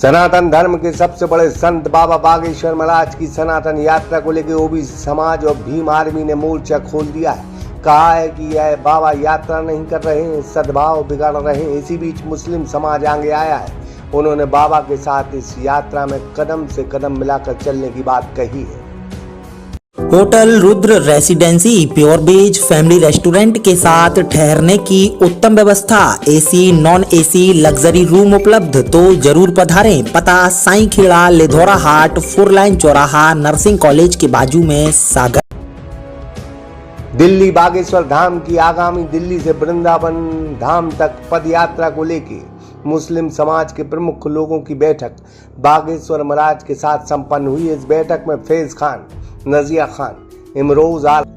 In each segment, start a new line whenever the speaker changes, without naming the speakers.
सनातन धर्म के सबसे बड़े संत बाबा बागेश्वर महाराज की सनातन यात्रा को लेकर ओबीसी समाज और भीम आर्मी ने मोर्चा खोल दिया है। कहा है कि यह बाबा यात्रा नहीं कर रहे हैं, सद्भाव बिगाड़ रहे हैं। इसी बीच मुस्लिम समाज आगे आया है। उन्होंने बाबा के साथ इस यात्रा में कदम से कदम मिलाकर चलने की बात कही है।
Hotel Rudra residency pure veg family restaurant के साथ ठहरने की उत्तम व्यवस्था, AC non AC luxury room उपलब्ध, तो जरूर पधारें। पता साईं खेड़ा, लेधौरा हाट, 4 लाइन चौराहा, नर्सिंग कॉलेज के बाजू में, सागर।
दिल्ली बागेश्वर धाम की आगामी दिल्ली से वृंदावन धाम तक पद यात्रा को लेकर मुस्लिम समाज के प्रमुख लोगों की बैठक बागेश्वर महाराज के साथ संपन्न हुई। इस बैठक में फैज खान, नजिया खान, इमरोज आलम,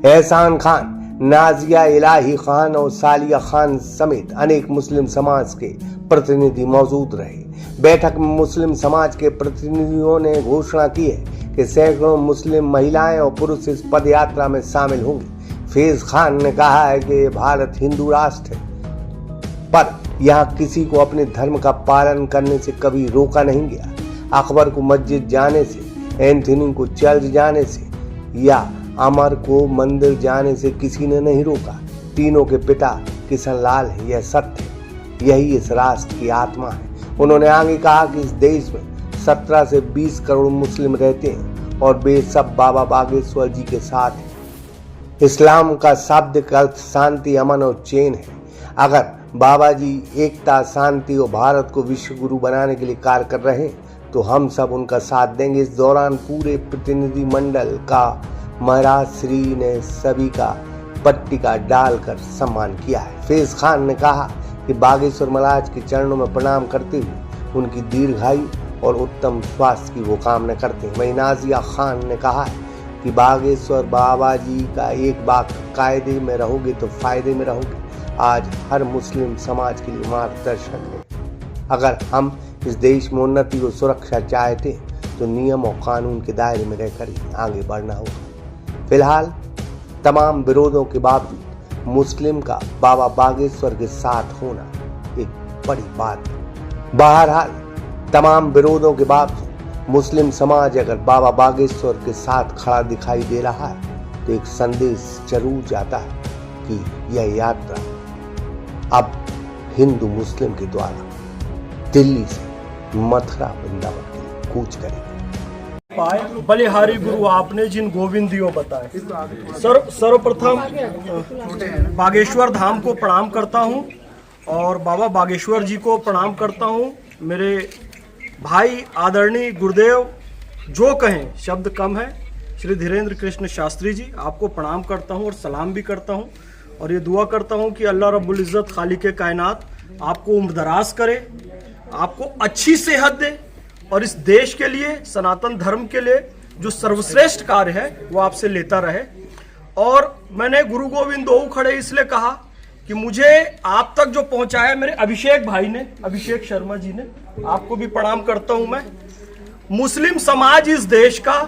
एहसान खान, नाजिया इलाही खान और सालिया खान समेत अनेक मुस्लिम समाज के प्रतिनिधि मौजूद रहे। बैठक में मुस्लिम समाज के प्रतिनिधियों ने घोषणा की है कि सैकड़ों मुस्लिम महिलाएं और पुरुष इस पद यात्रा में शामिल होंगे। फैज खान ने कहा है कि भारत हिंदू राष्ट्र है, पर यहाँ किसी को अपने धर्म का पालन करने से कभी रोका नहीं गया। अकबर को मस्जिद जाने से, एंथनी को चर्च जाने से या अमर को मंदिर जाने से किसी ने नहीं रोका। तीनों के पिता किशन लाल है, यह सत्य है, यही इस राष्ट्र की आत्मा है। उन्होंने आगे कहा कि इस देश में 17 से 20 करोड़ मुस्लिम रहते हैं और वे सब बाबा बागेश्वर जी के साथ हैं। इस्लाम का शाब्दिक अर्थ शांति, अमन और चैन है। अगर बाबा जी एकता, शांति और भारत को विश्व गुरु बनाने के लिए कार्य कर रहे हैं तो हम सब उनका साथ देंगे। इस दौरान पूरे प्रतिनिधि मंडल का महाराज श्री ने सभी का पट्टिका डालकर सम्मान किया है। फैज खान ने कहा कि बागेश्वर महाराज के चरणों में प्रणाम करते हुए उनकी दीर्घायु और उत्तम स्वास्थ्य की वो कामना करते हैं। वहीं नाजिया खान ने कहा है कि बागेश्वर बाबा जी का एक बात, कायदे में रहोगे तो फायदे में रहोगे। आज हर मुस्लिम समाज के लिए मार्गदर्शक है। अगर हम इस देश में उन्नति और सुरक्षा चाहते हैं तो नियम और कानून के दायरे में रहकर ही आगे बढ़ना होगा। फिलहाल तमाम विरोधों के बावजूद मुस्लिम का बाबा बागेश्वर के साथ होना एक बड़ी बात है। बहरहाल तमाम विरोधों के बावजूद मुस्लिम समाज अगर बाबा बागेश्वर के साथ खड़ा दिखाई दे रहा है तो एक संदेश जरूर जाता है कि यह यात्रा अब हिंदू मुस्लिम के द्वारा दिल्ली से मथुरा वृंदावन के लिए कूच करेगी।
बलिहारी गुरु आपने जिन गोविंदियों बताए, सर्वप्रथम बागेश्वर धाम को प्रणाम करता हूं और बाबा बागेश्वर जी को प्रणाम करता हूं। मेरे भाई आदरणीय गुरुदेव जो कहें शब्द कम है, श्री धीरेन्द्र कृष्ण शास्त्री जी, आपको प्रणाम करता हूं और सलाम भी करता हूं और ये दुआ करता हूं कि अल्लाह रब्बुल इज़्ज़त खालिक कायनात आपको उम्रदराज करे, आपको अच्छी सेहत दे और इस देश के लिए, सनातन धर्म के लिए जो सर्वश्रेष्ठ कार्य है वो आपसे लेता रहे। और मैंने गुरु गोविंद दो खड़े इसलिए कहा कि मुझे आप तक जो पहुंचाया मेरे अभिषेक भाई ने, अभिषेक शर्मा जी ने, आपको भी प्रणाम करता हूं मैं। मुस्लिम समाज इस देश का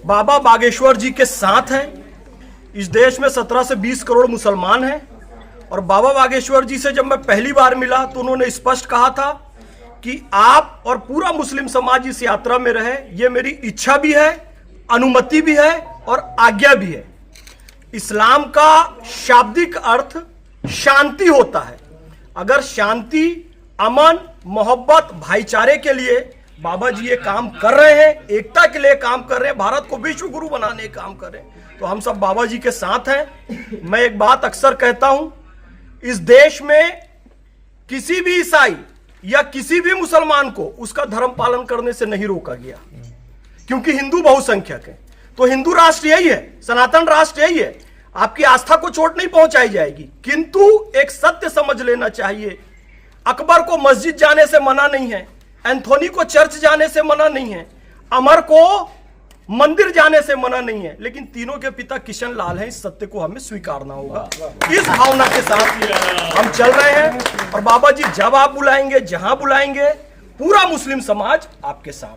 बाबा बागेश्वर जी के साथ है। इस देश में 17 से 20 करोड़ मुसलमान हैं और बाबा बागेश्वर जी से जब मैं पहली बार मिला तो उन्होंने स्पष्ट कहा था कि आप और पूरा मुस्लिम समाज इस यात्रा में रहे। ये मेरी इच्छा भी है, अनुमति भी है और आज्ञा भी है। इस्लाम का शाब्दिक अर्थ शांति होता है। अगर शांति, अमन, मोहब्बत, भाईचारे के लिए बाबा जी ये काम कर रहे हैं, एकता के लिए काम कर रहे हैं, भारत को विश्व गुरु बनाने का काम कर रहे हैं, तो हम सब बाबा जी के साथ हैं। मैं एक बात अक्सर कहता हूं, इस देश में किसी भी ईसाई या किसी भी मुसलमान को उसका धर्म पालन करने से नहीं रोका गया, क्योंकि हिंदू बहुसंख्यक है। तो हिंदू राष्ट्र यही है, सनातन राष्ट्र यही है। आपकी आस्था को चोट नहीं पहुंचाई जाएगी, किंतु एक सत्य समझ लेना चाहिए। अकबर को मस्जिद जाने से मना नहीं है, एंथोनी को चर्च जाने से मना नहीं है, अमर को मंदिर जाने से मना नहीं है, लेकिन तीनों के पिता किशन लाल हैं। इस सत्य को हमें स्वीकारना होगा। इस भावना के साथ हम चल रहे हैं और बाबा जी जब आप बुलाएंगे, जहां बुलाएंगे, पूरा मुस्लिम समाज आपके साथ।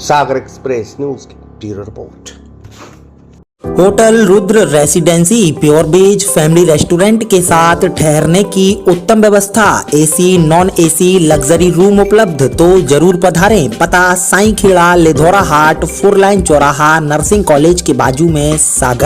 सागर एक्सप्रेस न्यूज की bureau report.
Hotel Rudra residency pure veg family restaurant के साथ ठहरने की उत्तम व्यवस्था, AC non AC luxury room उपलब्ध, तो जरूर पधारें। पता साईं खेड़ा, लिधौरा हाट, 4 लाइन चौराहा, नर्सिंग कॉलेज के बाजू में, सागर।